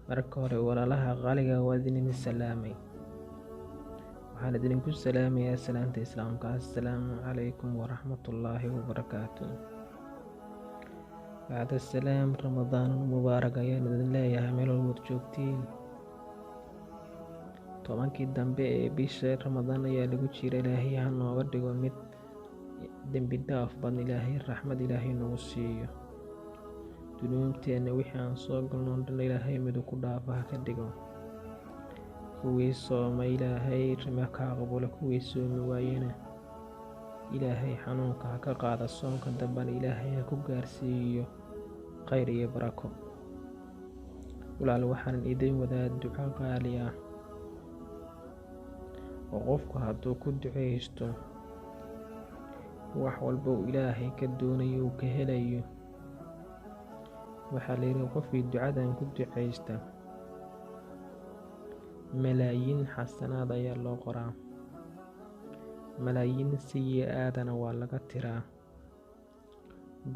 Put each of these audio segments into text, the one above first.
Marka hore walaalaha qaaliga waa idin salaamay. Waxaan idinku salaamayaa salaanta islaamka. Assalaamu calaykum waraxmatullaahi wabarakaatuh. Bacda salaam, Ramadaan mubaarak ayaan idin leeyahay meel walbaad joogtiin. Tobankii dambe ee bisha Ramadaan ayaa lagu jira. Ilaahay ha nooga dhigo mid dembi dhaaf badan, Ilaahay raxmad Ilaahay nagu siiyo. Dunuubteena wixii aan soo galno dhan Ilaahay mid ku dhaafa ha ka dhigo. Kuwii sooma Ilaahay rima ka aqbalo, kuwii soomi waayena Ilaahay xanuunka ha ka qaada, soonka dambana Ilaahay ha ku gaarsiiyo khayr iyo barako. Walaal, waxaan idin wadaa duco qaali ah oo qofku hadduu ku duceysto wax walba uu Ilaahay ka doonayo uu ka helayo. Waxaa la yidhi qofkii ducadan ku duceysta malaayiin xasanaad ayaa loo qoraa, malaayiin sayi-aadana waa laga tiraa,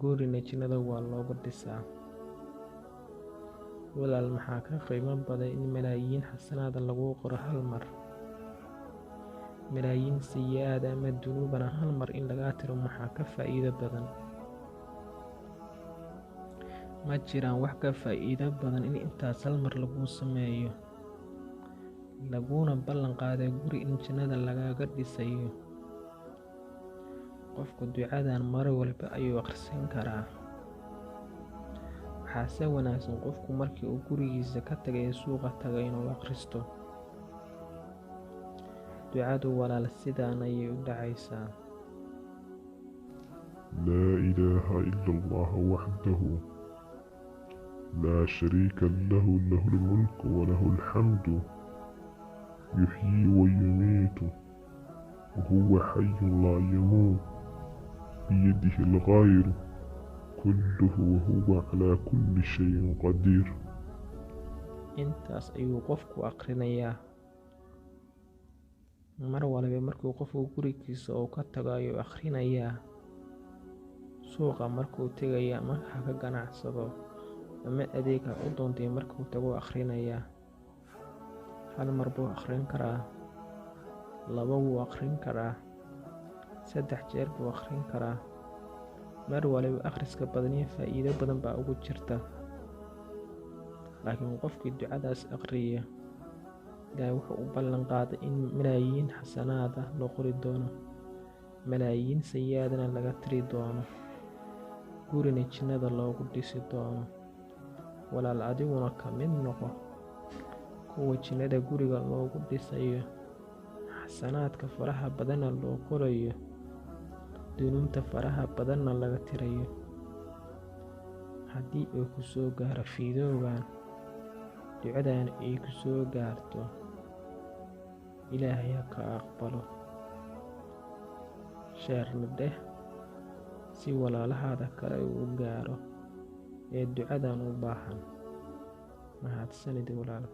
gurina jannada waa loogu dhisaa. Walaal, maxaa ka qiimo badan in malaayiin xasanaada lagu qoro hal mar, malaayiin sayi-aad ama dunuubana hal mar in lagaa tiro maxaa ka faa'iido badan? Ma jiraan wax ka faa'iido badan in intaas hal mar laguu sameeyo, laguna ballan qaaday guri in jannada lagaaga dhisayo. Qofku ducadan mar walba ayuu akhrisan karaa. Waxaase wanaagsan qofku markii uu gurigiisa ka tagay suuqa tagay inuu akhristo. Ducadu walaal sidaan ayay u dhacaysaa. لا إله إلا الله وحده لا شريك له، له الملك وله الحمد، يحيي ويميت وهو حي لا يموت، بيده الخير كله وهو على كل شيء قدير. Intaas ayuu qofku akhrinayaa mar walba markuu qofku gurigiisa uu ka tagayo akhrinayaa. Suuqa markuu tegaya ama ha ka ganacsado ama adeeg ha u doontay markuu tago akhrinayaa. Hal mar buu akhrin karaa, laba wuu akhrin karaa, 3 jeer buu akhrin karaa. Mar waliba akhriska badan iyo faa'iido badan baa ugu jirta. Laakiin qofkii ducadaas akhriya, Ilaahay wuxuu u ballan qaaday in malaayiin xasanaad ah loo qori doono, malaayiin sayi-aadna laga tiri doono, gurina jannada loogu dhisi doono. Walaal, adiguna ka mid noqo kuwa jannada guriga loogu dhisayo, xasanaadka faraha badanna loo qorayo, dunuubta faraha badanna laga tirayo. Haddii uu ku soo gaaro fiidoogan, ducadan ay ku soo gaarto, Ilaahay ha ka aqbalo. Sheerna dheh si walaalahaada kale uu gaaro ee ducadan u baahan. Mahadsanid walaal.